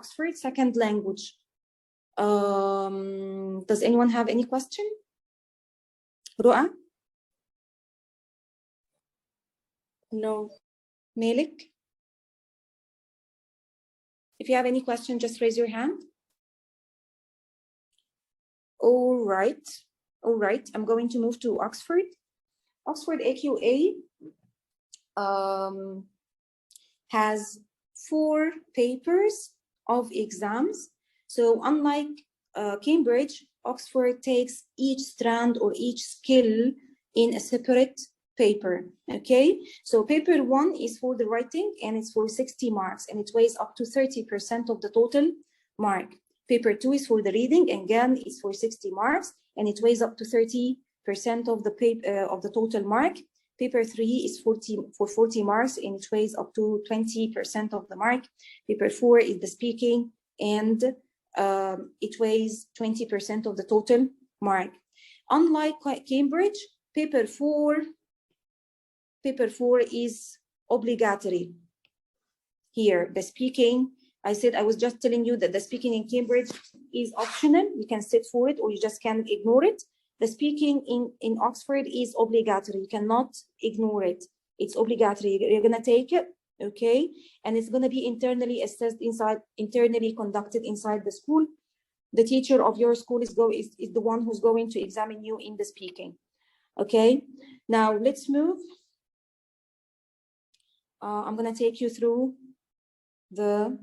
Oxford, second language. Does anyone have any question? Ru'a? No. Malik? If you have any question, just raise your hand. All right. I'm going to move to Oxford. Oxford AQA has 4 papers of exams. So unlike Cambridge, Oxford takes each strand or each skill in a separate paper. Okay, so paper 1 is for the writing and it's for 60 marks and it weighs up to 30% of the total mark. Paper 2 is for the reading and again it's for 60 marks and it weighs up to 30% of the paper of the total mark. Paper 3 is for 40 marks and it weighs up to 20% of the mark. Paper 4 is the speaking and it weighs 20% of the total mark. Unlike Cambridge, paper 4 is obligatory. Here, the speaking, I was just telling you that the speaking in Cambridge is optional. You can sit for it or you just can ignore it. The speaking in Oxford is obligatory. You cannot ignore it. It's obligatory. You're going to take it, okay? And it's going to be internally assessed internally conducted inside the school. The teacher of your school is the one who's going to examine you in the speaking, okay? Now, let's move. I'm going to take you through the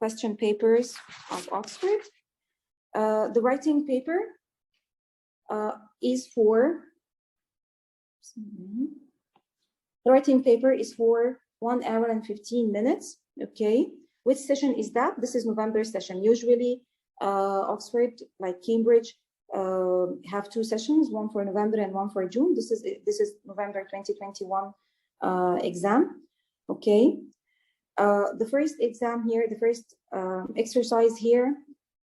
question papers of Oxford. The writing paper is for 1 hour and 15 minutes, okay? Which session is that? This is November session. Usually Oxford, like Cambridge, have 2 sessions, one for November and one for June. This is November 2021 exam, okay? The first exam here, the first exercise here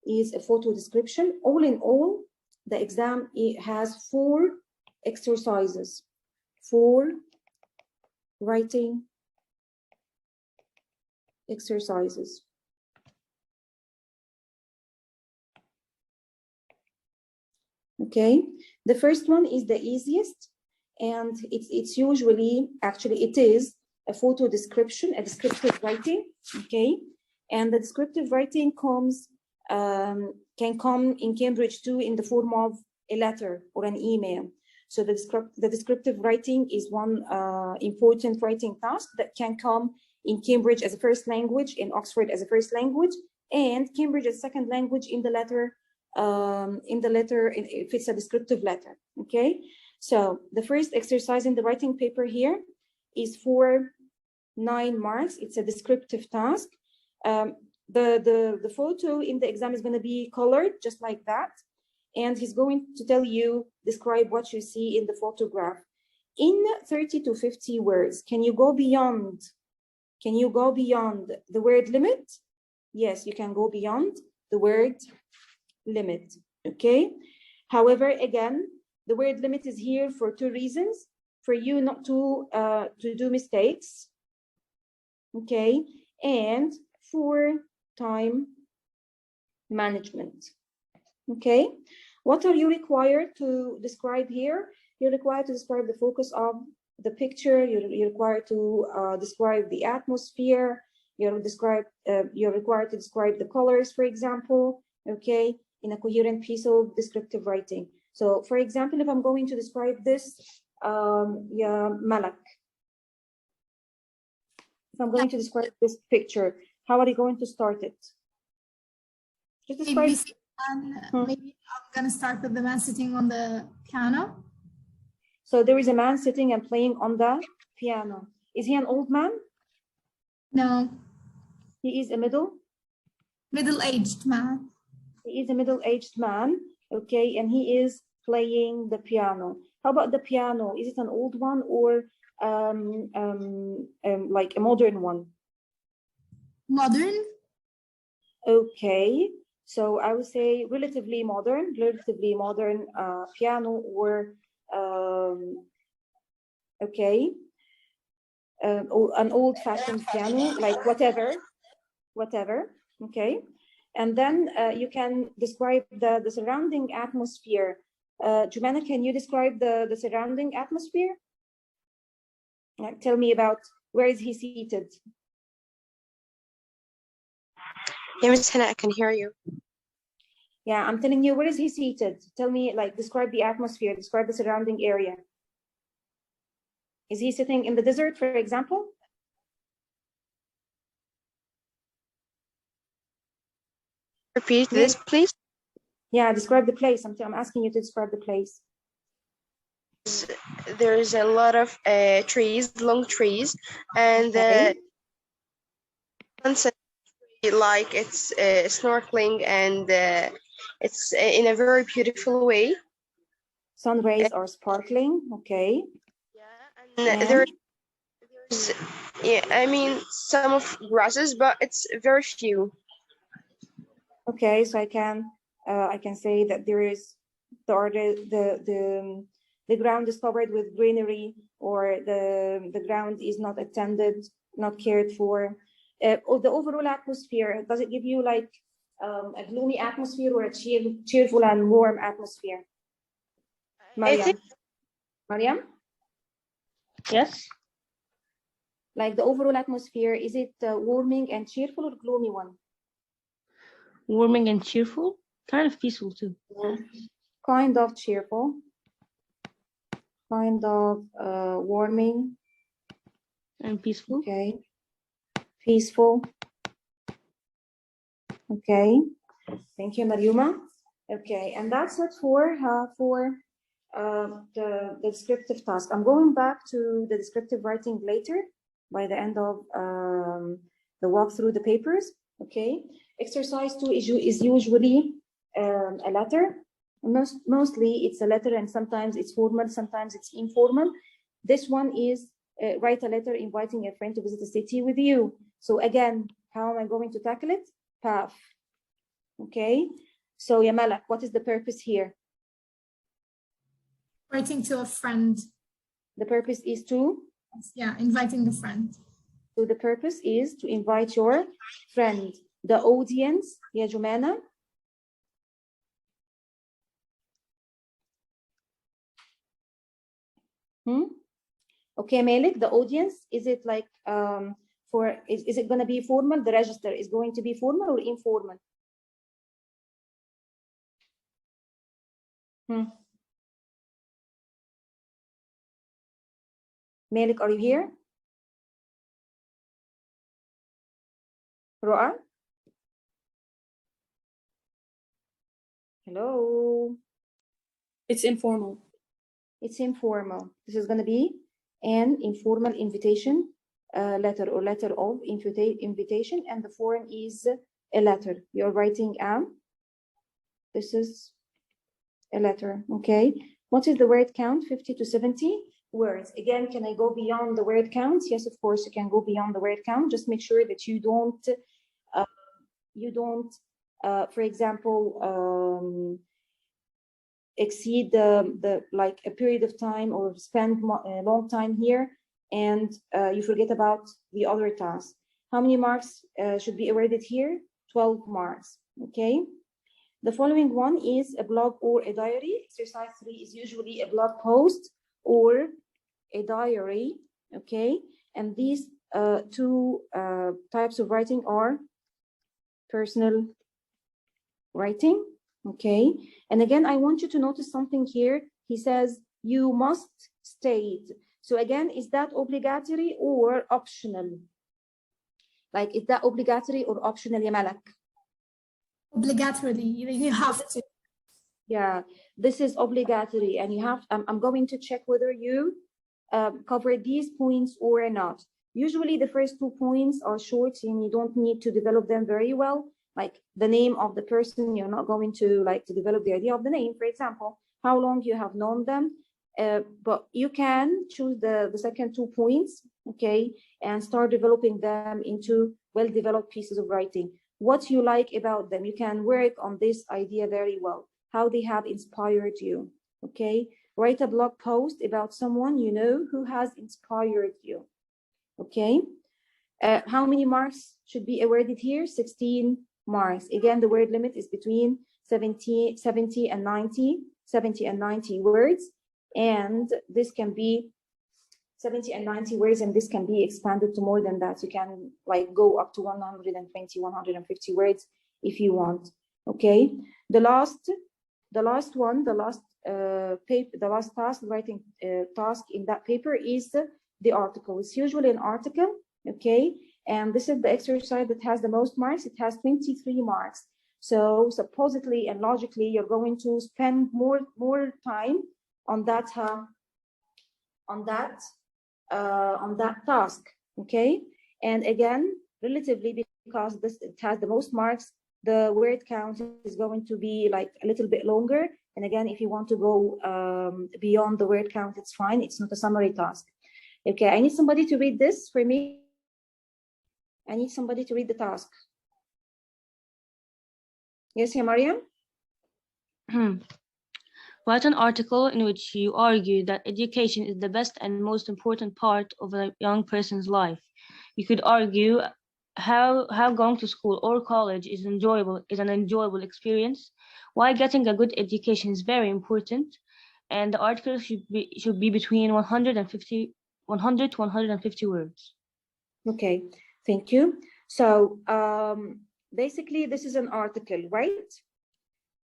is a photo description. All in all, the exam has 4 exercises, 4 writing exercises. Okay, the first one is the easiest, and it's usually, actually it is a photo description, a descriptive writing, okay? And the descriptive writing can come in Cambridge too in the form of a letter or an email. So the descriptive writing is one important writing task that can come in Cambridge as a first language, in Oxford as a first language, and Cambridge as second language in the letter, if it's a descriptive letter, okay? So the first exercise in the writing paper here is for 9 marks. It's a descriptive task. The photo in the exam is going to be colored just like that. And he's going to tell you, describe what you see in the photograph. In 30 to 50 words, can you go beyond the word limit? Yes, you can go beyond the word limit, okay? However, again, the word limit is here for 2 reasons. For you not to do mistakes, okay? And for time management, okay? What are you required to describe here? You're required to describe the focus of the picture. You're required to describe the atmosphere. You're required to describe the colors, for example, okay, in a coherent piece of descriptive writing. So, for example, if I'm going to describe this, Malak, if I'm going to describe this picture, how are you going to start it? Just describe. Maybe I'm going to start with the man sitting on the piano. So there is a man sitting and playing on the piano. Is he an old man? No. He is a middle-aged man. He is a middle-aged man, okay, and he is playing the piano. How about the piano? Is it an old one or like a modern one? Modern. Okay, so I would say relatively modern piano, or okay, or an old-fashioned piano, like whatever. Okay, and then you can describe the surrounding atmosphere. Jumana, can you describe the surrounding atmosphere? Tell me about where is he seated? Yeah, Miss Hannah, I can hear you. Yeah, I'm telling you, where is he seated? Tell me, like, describe the atmosphere, describe the surrounding area. Is he sitting in the desert, for example? Repeat this, please. Yeah, describe the place. I'm asking you to describe the place. There's a lot of trees, long trees, and sunset, like it's snorkeling, and it's in a very beautiful way. Sun rays are sparkling, okay. Yeah, and there's, yeah, I mean, some of grasses, but it's very few. Okay, so I can say that there is the ground is covered with greenery, or the ground is not attended, not cared for. Or the overall atmosphere, does it give you like a gloomy atmosphere or a cheerful and warm atmosphere? Mariam. Mariam? Yes. Like the overall atmosphere, is it warming and cheerful or gloomy one? Warming and cheerful, kind of peaceful too. Kind of cheerful, kind of warming and peaceful. Okay, peaceful. Okay, thank you, Mariuma. Okay, and that's it for the descriptive task. I'm going back to the descriptive writing later by the end of the walk through the papers. Okay, exercise 2 is usually a letter. Mostly it's a letter, and sometimes it's formal, sometimes it's informal. This one is write a letter inviting a friend to visit a city with you. So again, how am I going to tackle it? Path. Okay, so Yamalak, what is the purpose here? Writing to a friend. The purpose is to? Yeah, inviting the friend. So the purpose is to invite your friend. The audience, Ya Jumana? Okay, Malik, the audience, is it like is it going to be formal? The register is going to be formal or informal? Malik, are you here? Roa? Hello? It's informal. It's informal. This is going to be an informal invitation letter or letter of invitation, and the form is a letter. You're writing this is a letter, okay? What is the word count? 50 to 70 words. Again, can I go beyond the word count? Yes, of course, you can go beyond the word count. Just make sure that you don't, for example, exceed the like a period of time or spend a long time here, and you forget about the other tasks. How many marks should be awarded here? 12 marks, okay? The following one is a blog or a diary. Exercise 3 is usually a blog post or a diary, okay? And these two types of writing are personal writing, okay? And again, I want you to notice something here. He says, you must state. So again, is that obligatory or optional? Like, is that obligatory or optional, Yamalak? Obligatory, you have to. Yeah, this is obligatory, and you have, I'm going to check whether you cover these points or not. Usually the first 2 points are short and you don't need to develop them very well. Like the name of the person, you're not going to like to develop the idea of the name, for example, how long you have known them. But you can choose the second 2 points, okay, and start developing them into well-developed pieces of writing. What you like about them, you can work on this idea very well, how they have inspired you, okay? Write a blog post about someone you know who has inspired you, okay? How many marks should be awarded here? 16 marks. Again, the word limit is between 70 and 90 words, and this can be 70 and 90 words, and this can be expanded to more than that. You can like go up to 120, 150 words if you want. Okay, the last task, writing task in that paper is the article. It's usually an article, okay, and this is the exercise that has the most marks. It has 23 marks. So supposedly and logically, you're going to spend more time on that task, okay? And again, relatively, because it has the most marks, the word count is going to be like a little bit longer. And again, if you want to go beyond the word count, it's fine. It's not a summary task. Okay, I need somebody to read this for me. I need somebody to read the task. Yes, here, Mariam? Write an article in which you argue that education is the best and most important part of a young person's life. You could argue how going to school or college is an enjoyable experience, why getting a good education is very important, and the article should be between 100 to 150 words. Okay, thank you. So basically, this is an article, right?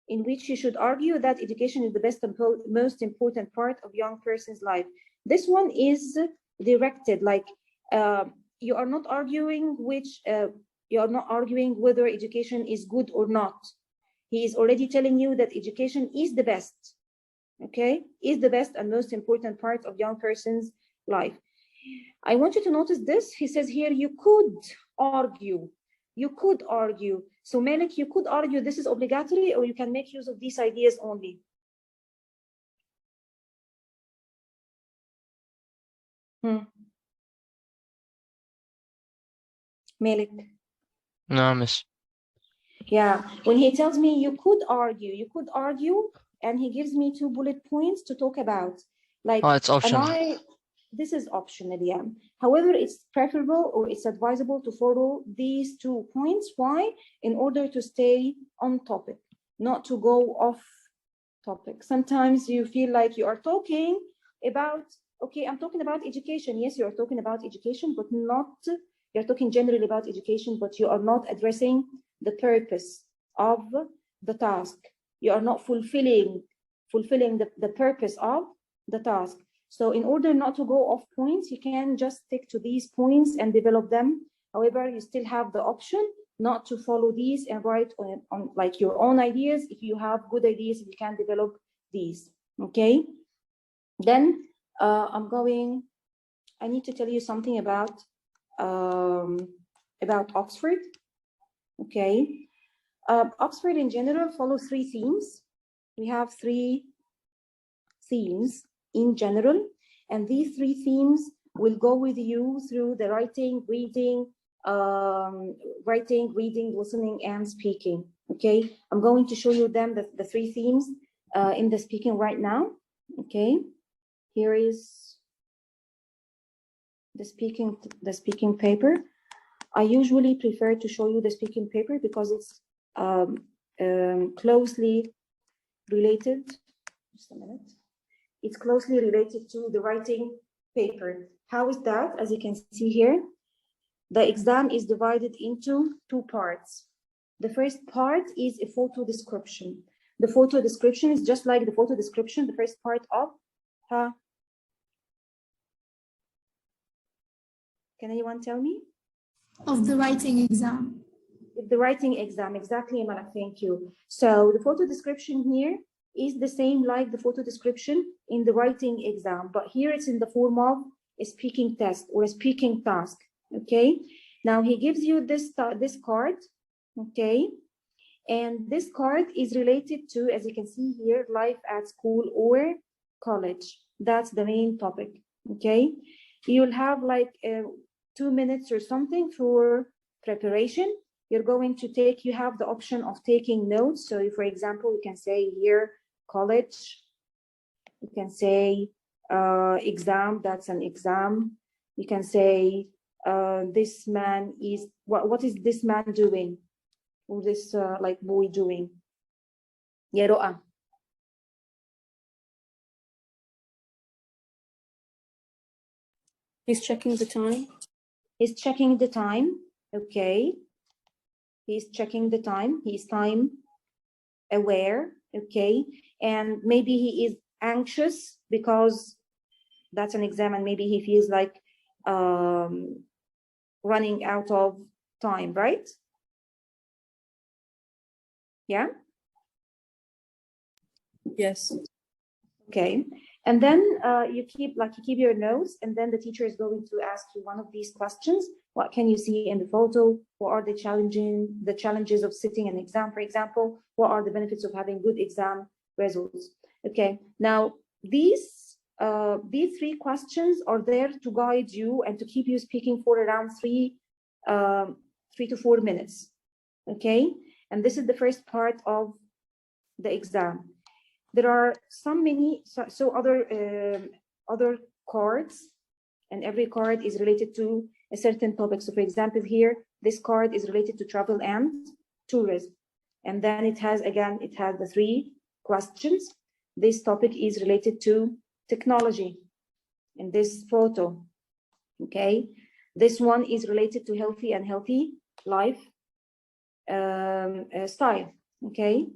In which you should argue that education is the best and most important part of young person's life. This one is directed, like you are not arguing whether education is good or not. He is already telling you that education is the best, okay? Is the best and most important part of young person's life. I want you to notice this. He says here, you could argue. You could argue. So Malik, you could argue this is obligatory, or you can make use of these ideas only. Malik. No, miss. Yeah, when he tells me you could argue, and he gives me 2 bullet points to talk about. Like, Oh, it's optional. This is optional, yeah. However, it's preferable or it's advisable to follow these 2 points. Why? In order to stay on topic, not to go off topic. Sometimes you feel like you are talking about, okay, I'm talking about education. Yes, you are talking about education, but not, you're talking generally about education, but you are not addressing the purpose of the task. You are not fulfilling the purpose of the task. So in order not to go off points, you can just stick to these points and develop them. However, you still have the option not to follow these and write on like your own ideas. If you have good ideas, you can develop these, okay? Then I need to tell you something about Oxford, okay? Oxford in general follows 3 themes. We have 3 themes in general, and these 3 themes will go with you through the writing, reading, listening, and speaking. Okay, I'm going to show you them, the 3 themes in the speaking right now. Okay, here is the speaking paper. I usually prefer to show you the speaking paper because it's closely related. Just a minute. It's closely related to the writing paper. How is that? As you can see here, the exam is divided into 2 parts. The first part is a photo description. The photo description is just like the photo description, the first part of, can anyone tell me? Of the writing exam. The writing exam, exactly, Malak, thank you. So the photo description here is the same like the photo description in the writing exam, but here it's in the form of a speaking test or a speaking task, okay? Now he gives you this card, okay? And this card is related to, as you can see here, life at school or college. That's the main topic, okay? You'll have like 2 minutes or something for preparation. You're going to you have the option of taking notes. So for example, you can say here, college. You can say exam, that's an exam. You can say this man is, what is this man doing? or this like boy doing? يا رؤى. He's checking the time. He's checking the time. Okay. He's checking the time. He's time aware. Okay. And maybe he is anxious because that's an exam, and maybe he feels like running out of time, right? Yeah. Yes. Okay. And then you keep your notes, and then the teacher is going to ask you one of these questions. What can you see in the photo? What are the challenges of sitting an exam, for example? What are the benefits of having good exam results? Okay. Now these 3 questions are there to guide you and to keep you speaking for around 3 to 4 minutes. Okay. And this is the first part of the exam. There are other cards, and every card is related to a certain topic. So for example, here, this card is related to travel and tourism. And then it has the 3 questions. This topic is related to technology in this photo. Okay. This one is related to healthy life style. Okay.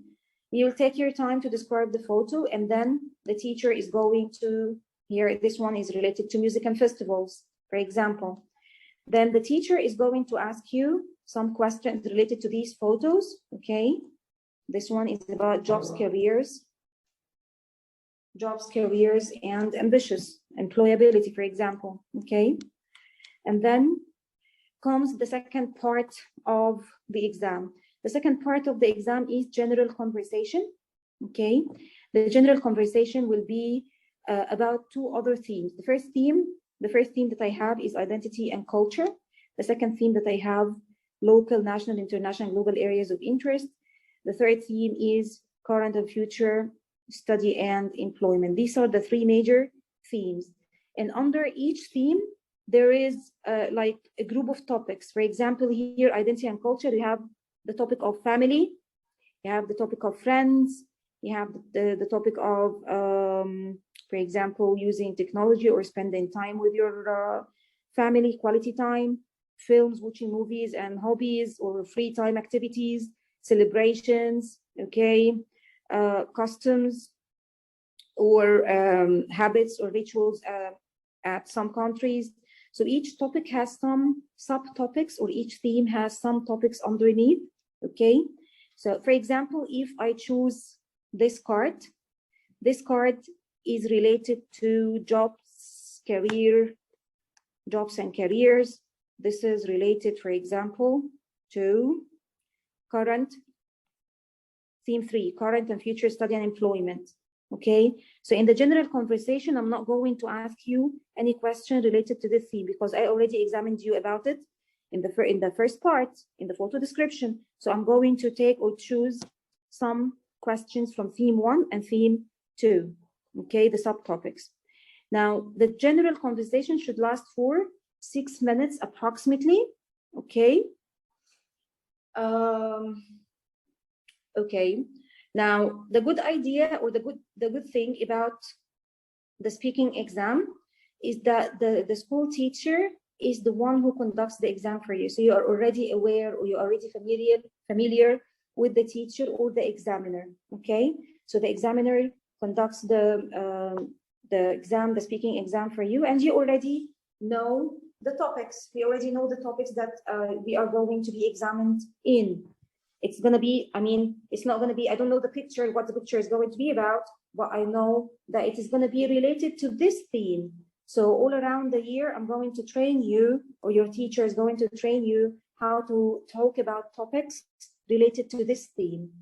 You'll take your time to describe the photo, and then the teacher is going to, here, this one is related to music and festivals, for example. Then the teacher is going to ask you some questions related to these photos, okay? This one is about jobs, careers, and ambitious, employability, for example, okay? And then comes the second part of the exam. The second part of the exam is general conversation, okay? The general conversation will be about 2 other themes. The first theme that I have is identity and culture. The second theme that I have, local, national, international, global areas of interest. The third theme is current and future study and employment. These are the 3 major themes. And under each theme, there is like a group of topics. For example, here, identity and culture, you have the topic of family, you have the topic of friends, you have the topic of, for example, using technology or spending time with your family, quality time, films, watching movies and hobbies or free time activities, celebrations, okay, customs or habits or rituals at some countries. So each topic has some subtopics, or each theme has some topics underneath, okay? So for example, if I choose this card is related to jobs and careers. This is related, for example, to theme 3, current and future study and employment. Okay, so in the general conversation, I'm not going to ask you any question related to this theme because I already examined you about it in the first part, in the photo description. So I'm going to take or choose some questions from theme 1 and theme 2, okay, the subtopics. Now, the general conversation should last for 6 minutes approximately, okay? Okay. Now, the good idea or the good thing about the speaking exam is that the school teacher is the one who conducts the exam for you. So you are already aware, or you're already familiar with the teacher or the examiner, okay? So the examiner conducts the exam, the speaking exam for you, and you already know the topics. We already know the topics that we are going to be examined in. It's going to be, I mean, it's not going to be, I don't know the picture, what the picture is going to be about, but I know that it is going to be related to this theme. So all around the year, I'm going to train you, or your teacher is going to train you how to talk about topics related to this theme,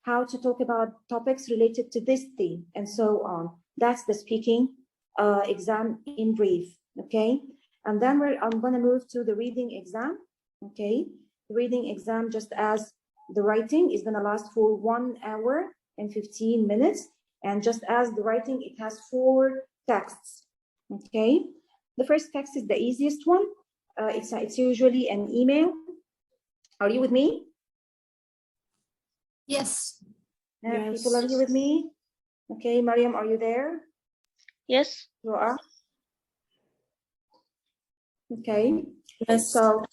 how to talk about topics related to this theme, and so on. That's the speaking exam in brief, okay? And then I'm going to move to the reading exam, okay? The reading exam, just as the writing, is going to last for 1 hour and 15 minutes. And just as the writing, it has 4 texts, okay? The first text is the easiest one. It's usually an email. Are you with me? Yes. People are here with me? Okay, Mariam, are you there? Yes. Roa? Okay. Yes. So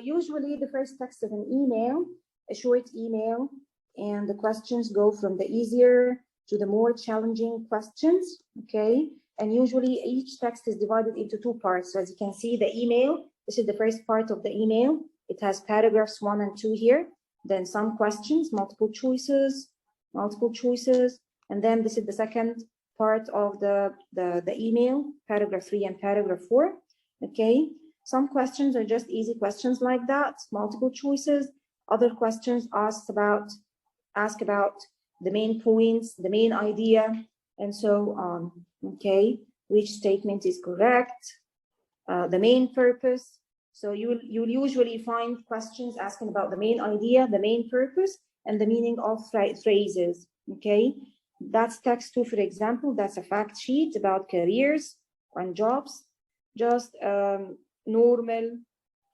usually the first text is an email, a short email, and the questions go from the easier to the more challenging questions, okay? And usually each text is divided into two parts. So as you can see, the email, this is the first part of the email. It has paragraphs 1 and 2 here, then some questions, multiple choices, and then this is the second part of the email, paragraph 3 and paragraph 4, okay? Some questions are just easy questions like that, multiple choices. Other questions ask about the main points, the main idea, and so on, okay? Which statement is correct, the main purpose. So you'll usually find questions asking about the main idea, the main purpose, and the meaning of phrases, okay? That's text 2, for example. That's a fact sheet about careers and jobs, just normal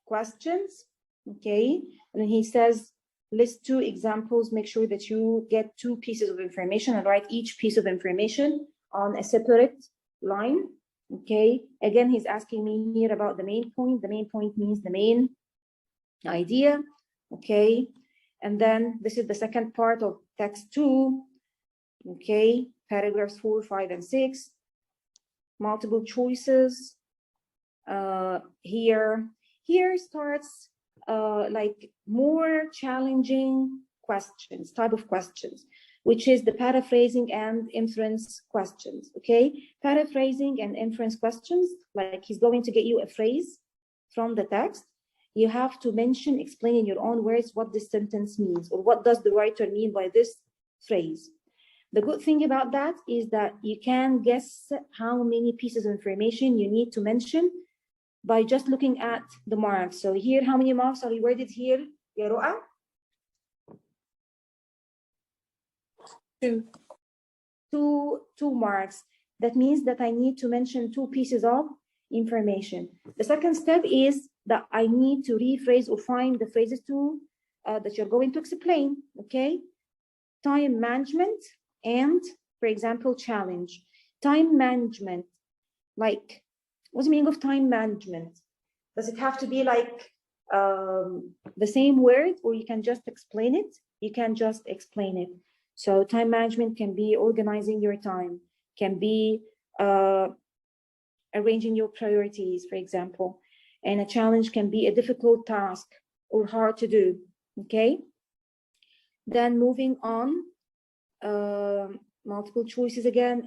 questions, okay? And then he says, list 2 examples, make sure that you get 2 pieces of information and write each piece of information on a separate line, okay? Again, he's asking me here about the main point. The main point means the main idea, okay? And then this is the second part of text 2, okay? Paragraphs 4, 5, and 6, multiple choices. Here starts like more challenging questions, type of questions, which is the paraphrasing and inference questions, okay? Paraphrasing and inference questions, like he's going to get you a phrase from the text. You have to mention, explain in your own words what this sentence means, or what does the writer mean by this phrase. The good thing about that is that you can guess how many pieces of information you need to mention by just looking at the marks. So here, how many marks are reworded here, ya Ro'a? 2. 2 marks. That means that I need to mention 2 pieces of information. The second step is that I need to rephrase or find the phrases that you're going to explain, okay? Time management and, for example, challenge. Time management, like, what's the meaning of time management? Does it have to be like the same word, or you can just explain it? You can just explain it. So time management can be organizing your time, can be arranging your priorities, for example. And a challenge can be a difficult task or hard to do, okay? Then moving on, multiple choices again,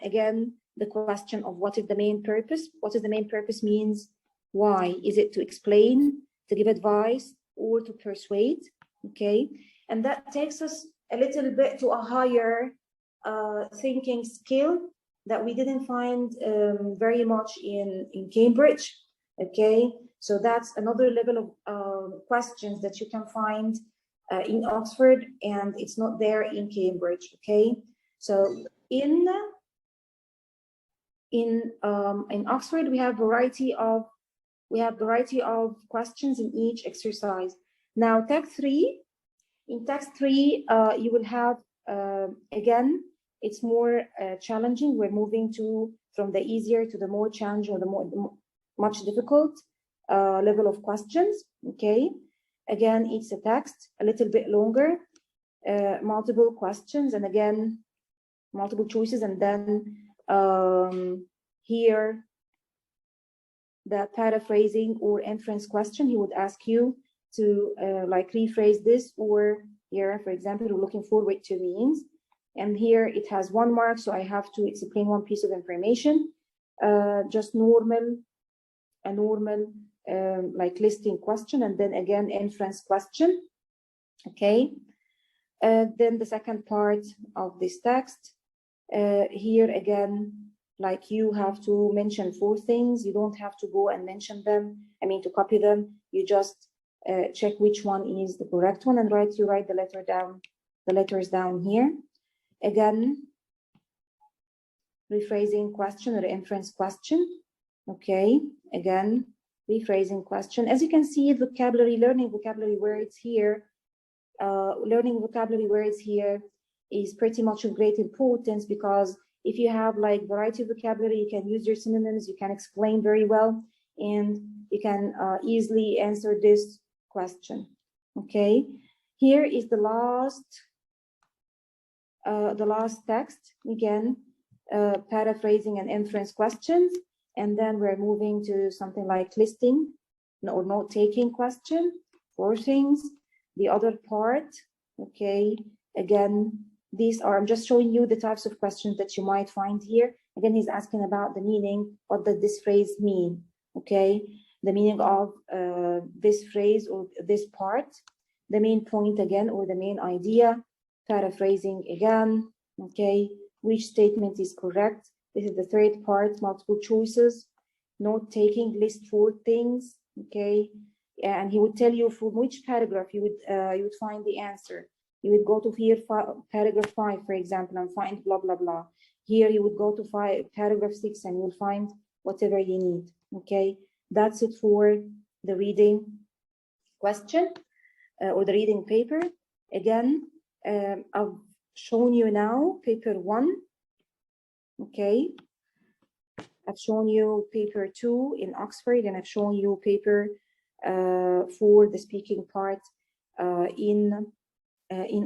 the question of what is the main purpose? What is the main purpose means why? Is it to explain, to give advice, or to persuade? Okay, and that takes us a little bit to a higher thinking skill that we didn't find very much in Cambridge. Okay, so that's another level of questions that you can find in Oxford, and it's not there in Cambridge. Okay, so in Oxford we have variety of questions in each exercise. Now text 3, in text 3 you will have again, it's more challenging. We're moving from the easier to the more challenging, or the much difficult level of questions. Okay, again, it's a text a little bit longer, multiple questions, and again multiple choices, and then here the paraphrasing or inference question, he would ask you to like rephrase this, or here, for example, we're looking forward to means, and here it has 1 mark, so I have to explain 1 piece of information, just a normal like listing question, and then again inference question. Okay, then the second part of this text, here again, like you have to mention 4 things. You don't have to go and mention them, to copy them. You just check which one is the correct one and write the letters down here. Again, rephrasing question or inference question. Okay, again, rephrasing question. As you can see, learning vocabulary words here learning vocabulary words here is pretty much of great importance, because if you have like variety of vocabulary, you can use your synonyms, you can explain very well, and you can easily answer this question. Okay, here is the last text, again, paraphrasing and inference questions, and then we're moving to something like listing or note-taking question, 4 things. The other part, okay, again, these are, I'm just showing you the types of questions that you might find here. Again, he's asking about the meaning, what does this phrase mean, okay? The meaning of this phrase or this part, the main point again, or the main idea, paraphrasing again, okay? Which statement is correct? This is the third part, multiple choices, note-taking, list 4 things, okay? And he would tell you from which paragraph you would find the answer. You would go to here, paragraph 5, for example, and find blah, blah, blah. Here you would go to paragraph 6 and you'll find whatever you need, okay? That's it for the reading question or the reading paper. Again, I've shown you now paper 1, okay? I've shown you paper 2 in Oxford, and I've shown you paper 4, the speaking part in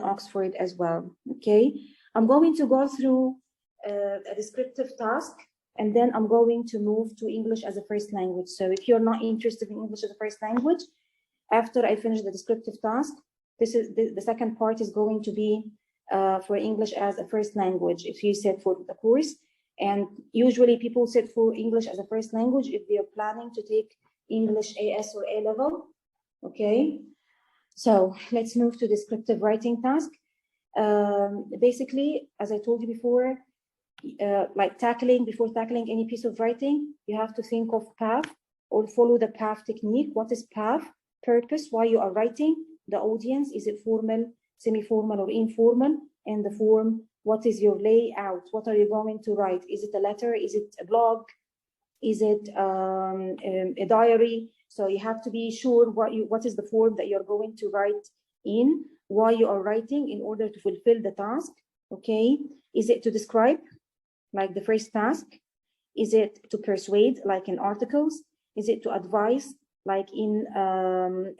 Oxford as well, okay? I'm going to go through a descriptive task, and then I'm going to move to English as a first language. So if you're not interested in English as a first language, after I finish the descriptive task, this is the second part is going to be for English as a first language, if you set for the course. And usually people set for English as a first language if they are planning to take English AS or A level, okay? So let's move to descriptive writing task. Basically, as I told you before, like before tackling any piece of writing, you have to think of path or follow the path technique. What is path? Purpose, why you are writing, the audience, is it formal, semi-formal, or informal, and the form, what is your layout, what are you going to write? Is it a letter, is it a blog, is it a diary? So you have to be sure what is the form that you're going to write in, why you are writing in order to fulfill the task, okay? Is it to describe, like the first task? Is it to persuade, like in articles? Is it to advise, like in the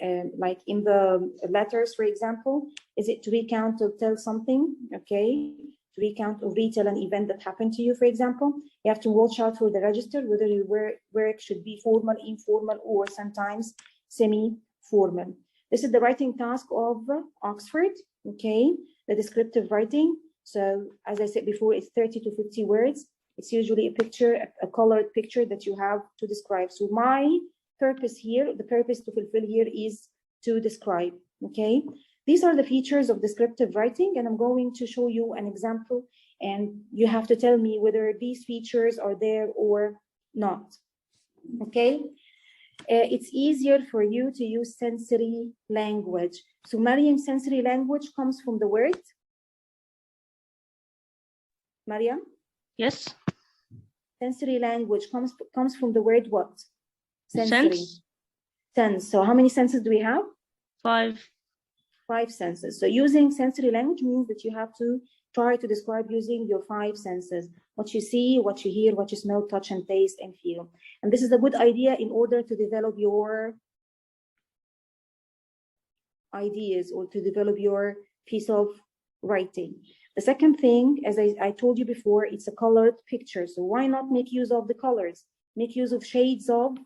letters, for example? Is it to recount or tell something, okay? To recount or retell an event that happened to you, for example? You have to watch out for the register, whether your work should be formal, informal, or sometimes semi-formal. This is the writing task of Oxford, okay? The descriptive writing. So as I said before, it's 30 to 50 words. It's usually a picture, a colored picture that you have to describe. So my purpose here, the purpose to fulfill here is to describe, okay? These are the features of descriptive writing, and I'm going to show you an example, and you have to tell me whether these features are there or not, okay? It's easier for you to use sensory language. So Mariam, sensory language comes from the word? Mariam? Yes. Sensory language comes from the word what? Sensory. Sense. Sense. So how many senses do we have? 5. 5 senses. So using sensory language means that you have to try to describe using your 5 senses. What you see, what you hear, what you smell, touch, and taste, and feel. And this is a good idea in order to develop your ideas or to develop your piece of writing. The second thing, as I told you before, it's a colored picture. So why not make use of the colors? Make use of shades of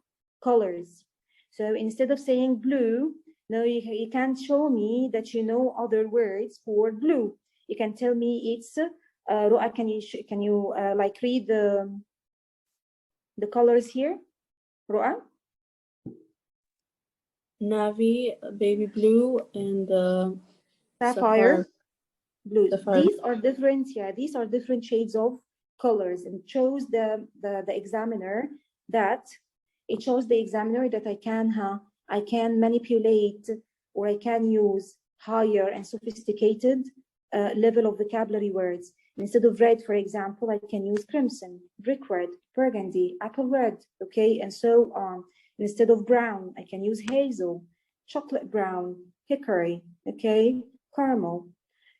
colors. So instead of saying blue, no, you can't show me that you know other words for blue. You can tell me it's, Ru'a, can you like read the colors here, Ru'a? Navy, baby blue, and Sapphire blue. Sapphire. These are different, yeah, these are different shades of colors, and it shows the examiner that I can manipulate, or I can use higher and sophisticated level of vocabulary words. Instead of red, for example, I can use crimson, brick red, burgundy, apple red, okay, and so on. Instead of brown, I can use hazel, chocolate brown, hickory, okay, caramel,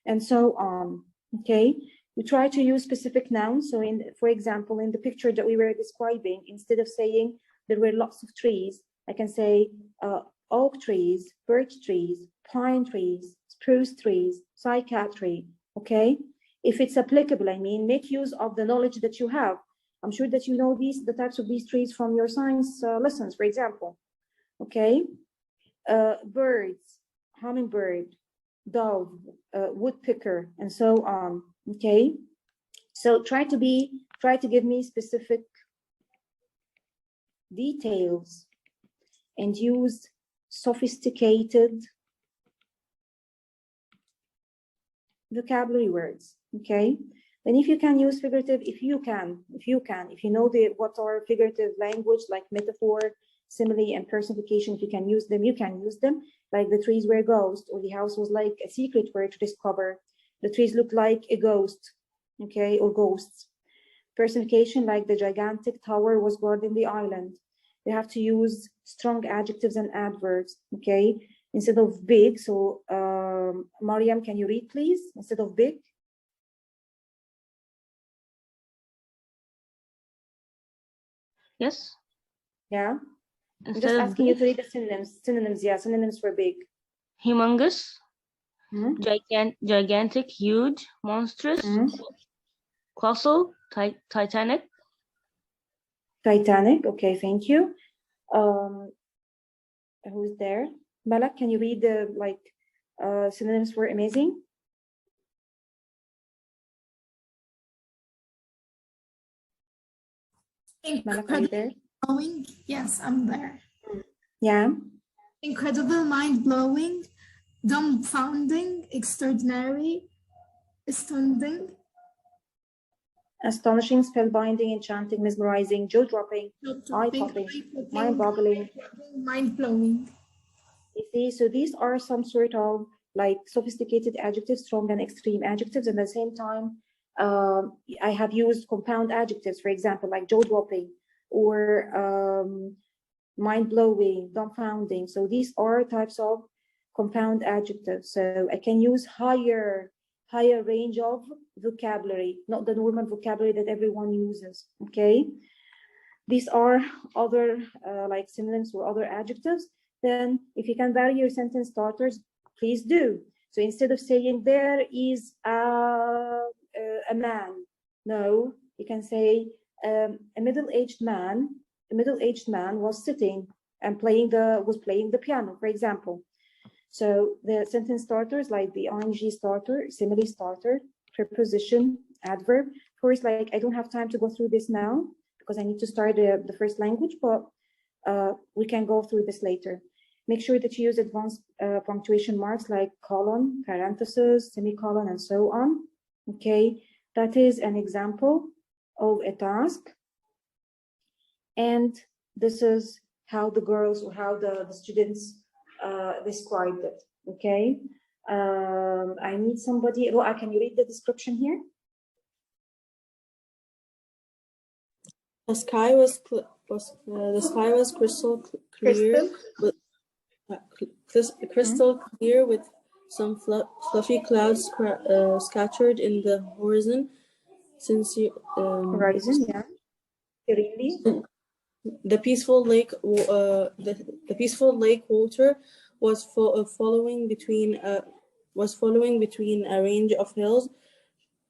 and so on. Okay, we try to use specific nouns. So for example, in the picture that we were describing, instead of saying there were lots of trees, I can say oak trees, birch trees, pine trees, spruce trees, cycad tree. Okay, if it's applicable, I mean, make use of the knowledge that you have. I'm sure that you know the types of these trees from your science lessons, for example. Okay, birds, hummingbird, dove, woodpecker, and so on. Okay, so try to give me specific details and use sophisticated vocabulary words. Okay, and if you can use figurative, if you know what are figurative language like metaphor, simile, and personification, if you can use them, like the trees were ghosts, or the house was like a secret word to discover. The trees look like a ghost, okay, or ghosts. Personification, like the gigantic tower was guarding the island. You have to use strong adjectives and adverbs, okay, instead of big. So, Mariam, can you read, please, instead of big? Yes. Yeah. I'm Instead just of asking you to big, read the synonyms. Synonyms, yeah, synonyms for big. humongous, Hmm? gigantic, huge, monstrous, colossal, titanic. Titanic, okay, thank you. Who's there? Malak, can you read the synonyms for amazing? Malak, are you there? Blowing. Yes, I'm there. Yeah. Incredible, mind-blowing, dumbfounding, extraordinary, astounding, Astonishing, spellbinding, enchanting, mesmerizing, jaw-dropping, eye-popping, mind-boggling. mind-blowing. You see, so these are some sort of like sophisticated adjectives, strong and extreme adjectives. And at the same time, I have used compound adjectives, for example, like jaw-dropping or mind-blowing, dumbfounding. So these are types of compound adjectives. So I can use higher range of vocabulary, not the normal vocabulary that everyone uses. Okay, these are other like synonyms or other adjectives. Then if you can vary your sentence starters, please do. So instead of saying there is a man, no, you can say a middle-aged man was sitting and playing the piano, for example. So the sentence starters, like the ing starter, simile starter, preposition, adverb. Of course, like I don't have time to go through this now because I need to start the first language, but we can go through this later. Make sure that you use advanced punctuation marks like colon, parenthesis, semicolon, and so on. Okay, that is an example of a task. And this is how the girls or how the students described it. Okay, I need somebody. Oh, can you read the description here? The sky was crystal clear crystal clear with some fluffy clouds scattered in the horizon. Horizon, yeah. Really? The peaceful lake, the peaceful lake water was following between a range of hills,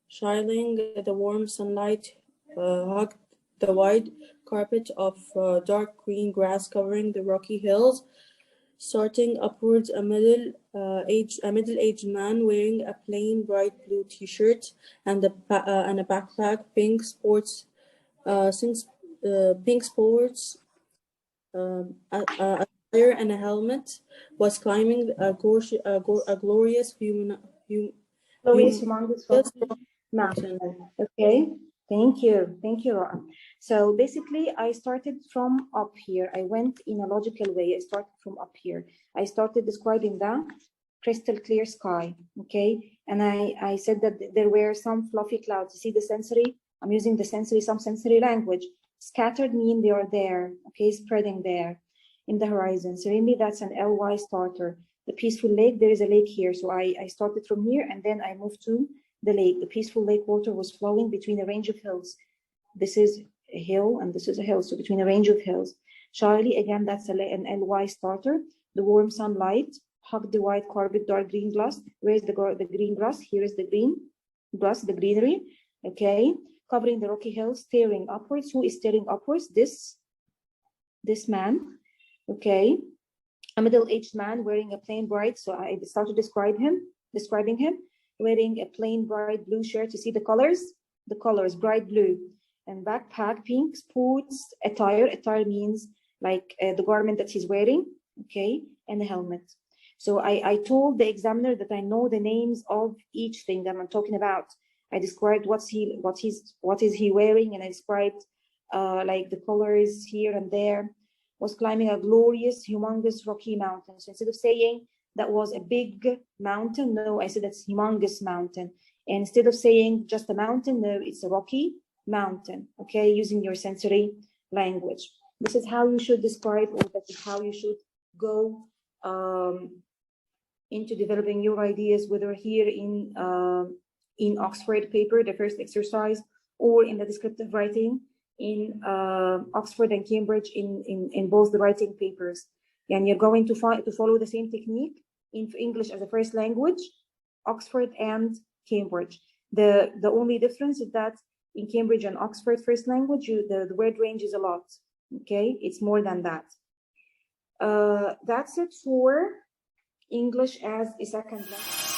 shining the warm sunlight hugged the wide carpet of dark green grass covering the rocky hills. Starting upwards, a middle-aged man wearing a plain bright blue T-shirt and a backpack, pink sports attire and a helmet, was climbing a glorious humongous mountain. Okay, thank you, Laura. So basically, I started from up here. I went in a logical way. I started from up here. I started describing the crystal clear sky. Okay, and I said that there were some fluffy clouds. You see the sensory? I'm using some sensory language. Scattered mean they are there. Okay, spreading there in the horizon. So really, that's an ly starter. the peaceful lake, there is a lake here. So I started from here and then I moved to the lake. The peaceful lake water was flowing between a range of hills. This is a hill and this is a hill. So between a range of hills. Shyly, again, that's an ly starter. The warm sunlight hugged the white carpet, dark green grass. Where's the green grass? Here is the green grass, the greenery. Okay, covering the rocky hills, staring upwards. Who is staring upwards? This man. Okay, a middle-aged man wearing a plain bright. So I started describing him wearing a plain bright blue shirt. You see the colors? The colors, bright blue. And backpack, pink, sports attire. Attire means like the garment that he's wearing, okay, and a helmet. So I told the examiner that I know the names of each thing that I'm talking about. I described what is he wearing, and I described like the colors here and there. Was climbing a glorious, humongous rocky mountain. So instead of saying that was a big mountain, no, I said that's humongous mountain. And instead of saying just a mountain, no, it's a rocky mountain, okay, using your sensory language. This is how you should describe, or that is how you should go into developing your ideas, whether here in Oxford paper, the first exercise, or in the descriptive writing in Oxford and Cambridge in both the writing papers. And you're going to follow the same technique in English as a first language, Oxford and Cambridge. The only difference is that in Cambridge and Oxford first language, the word range is a lot. Okay, it's more than that. That's it for English as a second language.